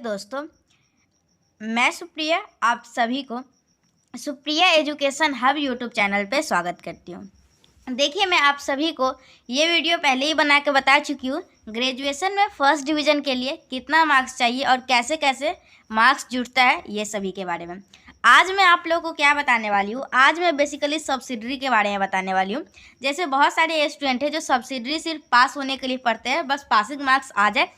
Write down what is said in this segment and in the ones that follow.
दोस्तों, मैं सुप्रिया आप सभी को Supriya education hub YouTube channel पे स्वागत करती हूँ। देखिए, मैं आप सभी को ये वीडियो पहले ही बना के बता चुकी हूँ। ग्रेजुएशन में फर्स्ट डिवीज़न के लिए कितना मार्क्स चाहिए और कैसे कैसे मार्क्स जुड़ता है, ये सभी के बारे में आज मैं आप लोगों को क्या बताने वाली हूँ। आज मैं बेसिकली सब्सिडरी के बारे में बताने वाली हूँ। जैसे बहुत सारे स्टूडेंट हैं जो सब्सिडरी सिर्फ पास होने के लिए पढ़ते हैं, बस पासिंग मार्क्स आ जाए,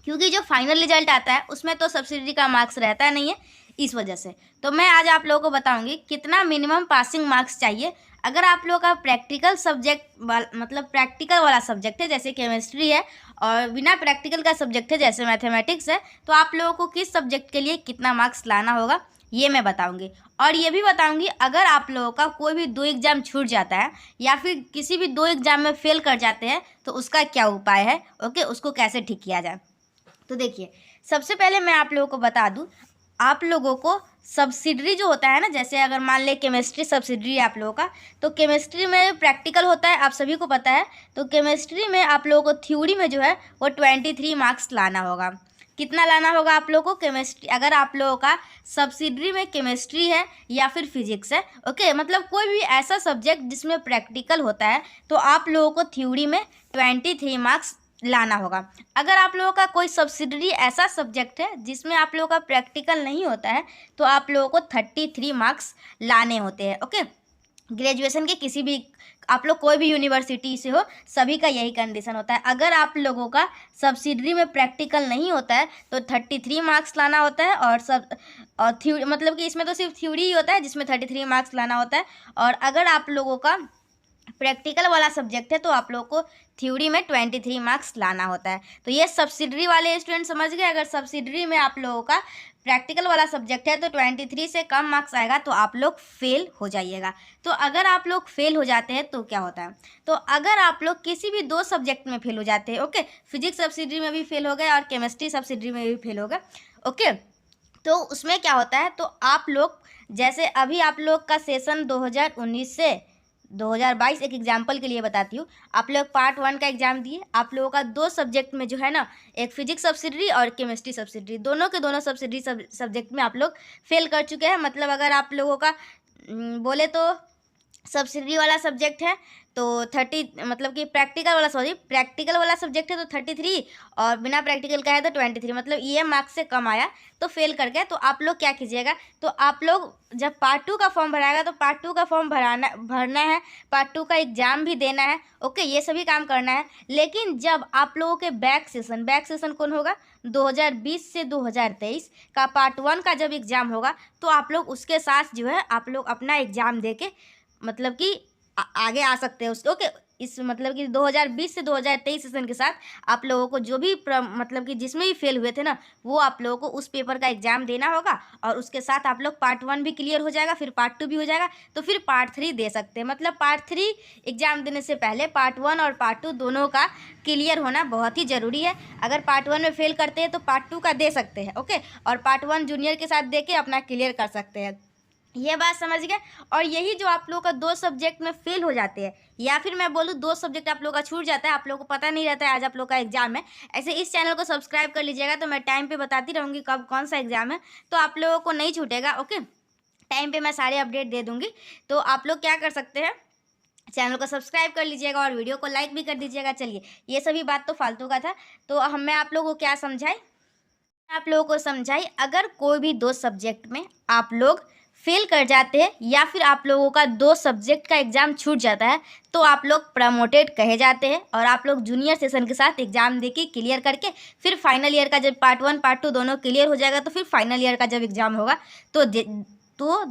क्योंकि जो फाइनल रिजल्ट आता है उसमें तो सब्सिडी का मार्क्स रहता नहीं है। इस वजह से तो मैं आज आप लोगों को बताऊंगी कितना मिनिमम पासिंग मार्क्स चाहिए। अगर आप लोगों का प्रैक्टिकल सब्जेक्ट मतलब प्रैक्टिकल वाला सब्जेक्ट है जैसे केमिस्ट्री है, और बिना प्रैक्टिकल का सब्जेक्ट है जैसे मैथमेटिक्स है, तो आप लोगों को किस सब्जेक्ट के लिए कितना मार्क्स लाना होगा ये मैं बताऊंगी। और ये भी बताऊंगी अगर आप लोगों का कोई भी 2 एग्ज़ाम छूट जाता है या फिर किसी भी 2 एग्ज़ाम में फेल कर जाते हैं तो उसका क्या उपाय है, ओके, उसको कैसे ठीक किया जाए। तो देखिए, सबसे पहले मैं आप लोगों को बता दूं, आप लोगों को सब्सिडरी जो होता है ना, जैसे अगर मान ले केमिस्ट्री सब्सिडरी है आप लोगों का, तो केमिस्ट्री में प्रैक्टिकल होता है, आप सभी को पता है। तो केमिस्ट्री में आप लोगों को थ्योरी में जो है वो 23 मार्क्स लाना होगा। कितना लाना होगा आप लोगों को केमिस्ट्री, अगर आप लोगों का सब्सिडरी में केमिस्ट्री है या फिर फिजिक्स है, ओके, मतलब कोई भी ऐसा सब्जेक्ट जिसमें प्रैक्टिकल होता है, तो आप लोगों को थ्योरी में 23 मार्क्स लाना होगा। अगर आप लोगों का कोई सब्सिडरी ऐसा सब्जेक्ट है जिसमें आप लोगों का प्रैक्टिकल नहीं होता है, तो आप लोगों को 33 मार्क्स लाने होते हैं, ओके। ग्रेजुएशन के किसी भी, आप लोग कोई भी यूनिवर्सिटी से हो, सभी का यही कंडीशन होता है। अगर आप लोगों का सब्सिडरी में प्रैक्टिकल नहीं होता है तो 33 मार्क्स लाना होता है, और थ्योरी मतलब कि इसमें तो सिर्फ थ्योरी ही होता है जिसमें 33 मार्क्स लाना होता है। और अगर आप लोगों का प्रैक्टिकल वाला सब्जेक्ट है तो आप लोगों को थ्योरी में 23 मार्क्स लाना होता है। तो ये सब्सिडरी वाले स्टूडेंट समझ गए। अगर सब्सिडरी में आप लोगों का प्रैक्टिकल वाला सब्जेक्ट है तो 23 से कम मार्क्स आएगा तो आप लोग फेल हो जाइएगा। तो अगर आप लोग फेल हो जाते हैं तो क्या होता है, तो अगर आप लोग किसी भी 2 सब्जेक्ट में फेल हो जाते हैं, ओके, फिजिक्स सब्सिडरी में भी फेल हो गए और केमिस्ट्री सब्सिडरी में भी फेल हो गए, ओके, तो उसमें क्या होता है, तो आप लोग जैसे अभी आप लोग का सेशन 2019 से 2022, एक एग्जाम्पल के लिए बताती हूँ, आप लोग पार्ट 1 का एग्जाम दिए, आप लोगों का 2 सब्जेक्ट में जो है ना, एक फिजिक्स सब्सिडरी और केमिस्ट्री सब्सिडरी, दोनों के दोनों सब्सिडरी सब्जेक्ट में आप लोग फेल कर चुके हैं। मतलब अगर आप लोगों का बोले तो सब्सिडरी वाला सब्जेक्ट है तो 30, मतलब कि प्रैक्टिकल वाला सब्जेक्ट है तो 33, और बिना प्रैक्टिकल का है तो 23, मतलब ये मार्क्स से कम आया तो फेल कर गए। तो आप लोग क्या कीजिएगा, तो आप लोग जब पार्ट 2 का फॉर्म भराएगा तो पार्ट 2 का फॉर्म भरना है, पार्ट 2 का एग्ज़ाम भी देना है, ओके, ये सभी काम करना है। लेकिन जब आप लोगों के बैक सेशन कौन होगा, 2020 से 2023 का पार्ट 1 का जब एग्ज़ाम होगा तो आप लोग उसके साथ जो है आप लोग अपना एग्ज़ाम दे के मतलब कि आगे आ सकते हैं उसके, ओके। इस मतलब कि 2020 से 2023 सेशन के साथ आप लोगों को जो भी मतलब कि जिसमें भी फेल हुए थे ना, वो आप लोगों को उस पेपर का एग्ज़ाम देना होगा, और उसके साथ आप लोग पार्ट 1 भी क्लियर हो जाएगा, फिर पार्ट 2 भी हो जाएगा, तो फिर पार्ट 3 दे सकते हैं। मतलब पार्ट 3 एग्ज़ाम देने से पहले पार्ट 1 और पार्ट 2 दोनों का क्लियर होना बहुत ही ज़रूरी है। अगर पार्ट 1 में फेल करते हैं तो पार्ट 2 का दे सकते हैं, ओके, और पार्ट 1 जूनियर के साथ दे के अपना क्लियर कर सकते हैं। ये बात समझ गए। और यही जो आप लोगों का 2 सब्जेक्ट में फेल हो जाते हैं, या फिर मैं बोलूँ 2 सब्जेक्ट आप लोगों का छूट जाता है, आप लोगों को पता नहीं रहता है आज आप लोग का एग्जाम है, ऐसे इस चैनल को सब्सक्राइब कर लीजिएगा तो मैं टाइम पे बताती रहूँगी कब कौन सा एग्जाम है, तो आप लोगों को नहीं छूटेगा, ओके। टाइम पे मैं सारे अपडेट दे दूँगी। तो आप लोग क्या कर सकते हैं, चैनल को सब्सक्राइब कर लीजिएगा और वीडियो को लाइक भी कर दीजिएगा। चलिए, ये सभी बात तो फालतू का था। तो मैं आप लोगों को क्या समझाई, आप लोगों को समझाई, अगर कोई भी 2 सब्जेक्ट में आप लोग फेल कर जाते हैं या फिर आप लोगों का 2 सब्जेक्ट का एग्ज़ाम छूट जाता है तो आप लोग प्रमोटेड कहे जाते हैं, और आप लोग जूनियर सेशन के साथ एग्ज़ाम देके क्लियर करके फिर फाइनल ईयर का जब पार्ट 1 पार्ट 2 दोनों क्लियर हो जाएगा तो फिर फाइनल ईयर का जब एग्ज़ाम होगा तो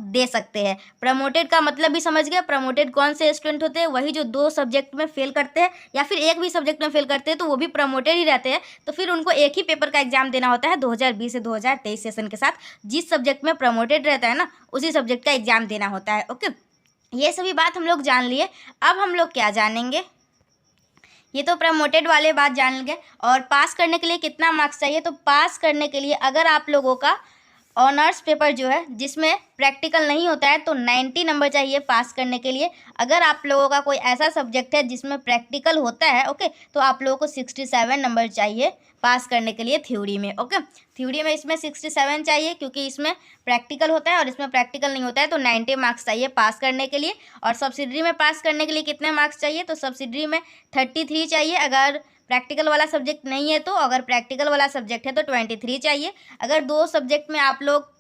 दे सकते हैं। प्रमोटेड का मतलब भी समझ गए। प्रमोटेड कौन से स्टूडेंट होते हैं, वही जो 2 सब्जेक्ट में फेल करते हैं या फिर एक भी सब्जेक्ट में फेल करते हैं तो वो भी प्रमोटेड ही रहते हैं। तो फिर उनको एक ही पेपर का एग्जाम देना होता है 2020 से 2023 सेशन के साथ। जिस सब्जेक्ट में प्रमोटेड रहता है ना, उसी सब्जेक्ट का एग्जाम देना होता है, ओके। ये सभी बात हम लोग जान लिए। अब हम लोग क्या जानेंगे, ये तो प्रमोटेड वाले बात जान गए। और पास करने के लिए कितना मार्क्स चाहिए, तो पास करने के लिए अगर आप लोगों का ऑनर्स पेपर जो है जिसमें प्रैक्टिकल नहीं होता है तो 90 नंबर चाहिए पास करने के लिए। अगर आप लोगों का कोई ऐसा सब्जेक्ट है जिसमें प्रैक्टिकल होता है ओके, तो आप लोगों को 67 नंबर चाहिए पास करने के लिए थ्योरी में। ओके, थ्योरी में इसमें 67 चाहिए क्योंकि इसमें प्रैक्टिकल होता है और इसमें प्रैक्टिकल नहीं होता है, तो 90 मार्क्स चाहिए पास करने के लिए। और सब्सिडरी में पास करने के लिए कितने मार्क्स चाहिए, तो सब्सिडरी में 33 चाहिए अगर प्रैक्टिकल वाला सब्जेक्ट नहीं है तो। अगर प्रैक्टिकल वाला सब्जेक्ट है तो 23 चाहिए। अगर 2 सब्जेक्ट में आप लोग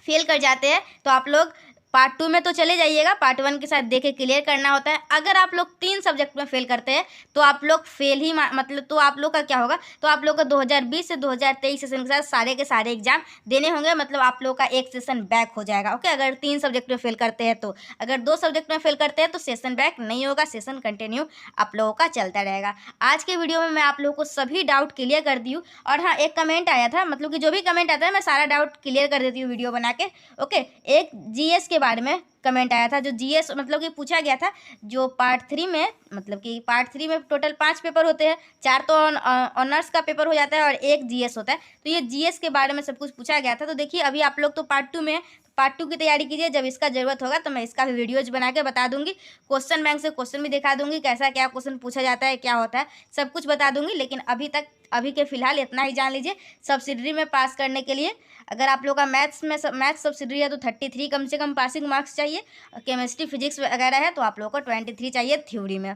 फेल कर जाते हैं तो आप लोग पार्ट 2 में तो चले जाइएगा, पार्ट 1 के साथ देखे क्लियर करना होता है। अगर आप लोग 3 सब्जेक्ट में फेल करते हैं तो आप लोग फेल ही मतलब तो आप लोग का क्या होगा, तो आप लोग का 2020 से 2023 सेशन के साथ सारे के सारे एग्जाम देने होंगे, मतलब आप लोग का एक सेशन बैक हो जाएगा। ओके, अगर 3 सब्जेक्ट में फेल करते हैं तो। अगर 2 सब्जेक्ट में फेल करते हैं तो सेशन बैक नहीं होगा, सेशन कंटिन्यू आप लोगों का चलता रहेगा। आज के वीडियो में मैं आप लोगों को सभी डाउट क्लियर कर दी हूँ। और हाँ, एक कमेंट आया था, मतलब कि जो भी कमेंट आता है मैं सारा डाउट क्लियर कर देती हूँ वीडियो बना के। ओके, एक जीएस के बारे में कमेंट आया था, जो जीएस मतलब कि पूछा गया था, जो पार्ट 3 में, मतलब कि पार्ट 3 में टोटल 5 पेपर होते हैं, 4 तो ऑनर्स का पेपर हो जाता है और 1 जीएस होता है। तो ये जीएस के बारे में सब कुछ पूछा गया था। तो देखिए अभी आप लोग तो पार्ट 2 में है, पार्ट 2 की तैयारी कीजिए। जब इसका ज़रूरत होगा तो मैं इसका भी वीडियोज बना के बता दूंगी, क्वेश्चन बैंक से क्वेश्चन भी दिखा दूंगी, कैसा क्या क्वेश्चन पूछा जाता है, क्या होता है, सब कुछ बता दूंगी। लेकिन अभी के फिलहाल इतना ही जान लीजिए। सब्सिडरी में पास करने के लिए अगर आप लोग का मैथ्स सब्सिडरी है तो 33 कम से कम पासिंग मार्क्स चाहिए। केमिस्ट्री फिजिक्स वगैरह है तो आप लोगों को 23 चाहिए थ्योरी में।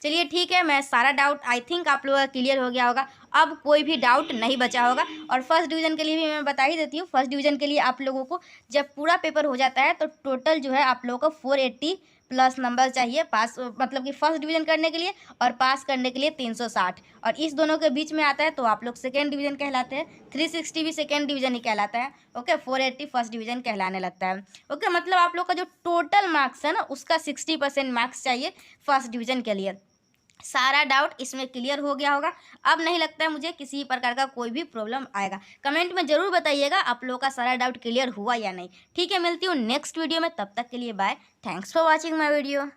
चलिए ठीक है, मैं सारा डाउट आई थिंक आप लोगों का क्लियर हो गया होगा, अब कोई भी डाउट नहीं बचा होगा। और फर्स्ट डिवीज़न के लिए भी मैं बता ही देती हूँ। फर्स्ट डिवीज़न के लिए आप लोगों को जब पूरा पेपर हो जाता है तो टोटल जो है आप लोगों को 480 प्लस नंबर चाहिए पास, मतलब कि फर्स्ट डिवीज़न करने के लिए, और पास करने के लिए 360। और इस दोनों के बीच में आता है तो आप लोग सेकेंड डिवीज़न कहलाते हैं। 360 भी सेकेंड डिवीज़न ही कहलाता है। ओके, 480 फर्स्ट डिवीज़न कहलाने लगता है। ओके, मतलब आप लोग का जो टोटल मार्क्स है ना उसका 60% मार्क्स चाहिए फर्स्ट डिवीज़न के लिए। सारा डाउट इसमें क्लियर हो गया होगा। अब नहीं लगता है मुझे किसी प्रकार का कोई भी प्रॉब्लम आएगा। कमेंट में ज़रूर बताइएगा आप लोगों का सारा डाउट क्लियर हुआ या नहीं। ठीक है, मिलती हूँ नेक्स्ट वीडियो में, तब तक के लिए bye. Thanks for watching my video.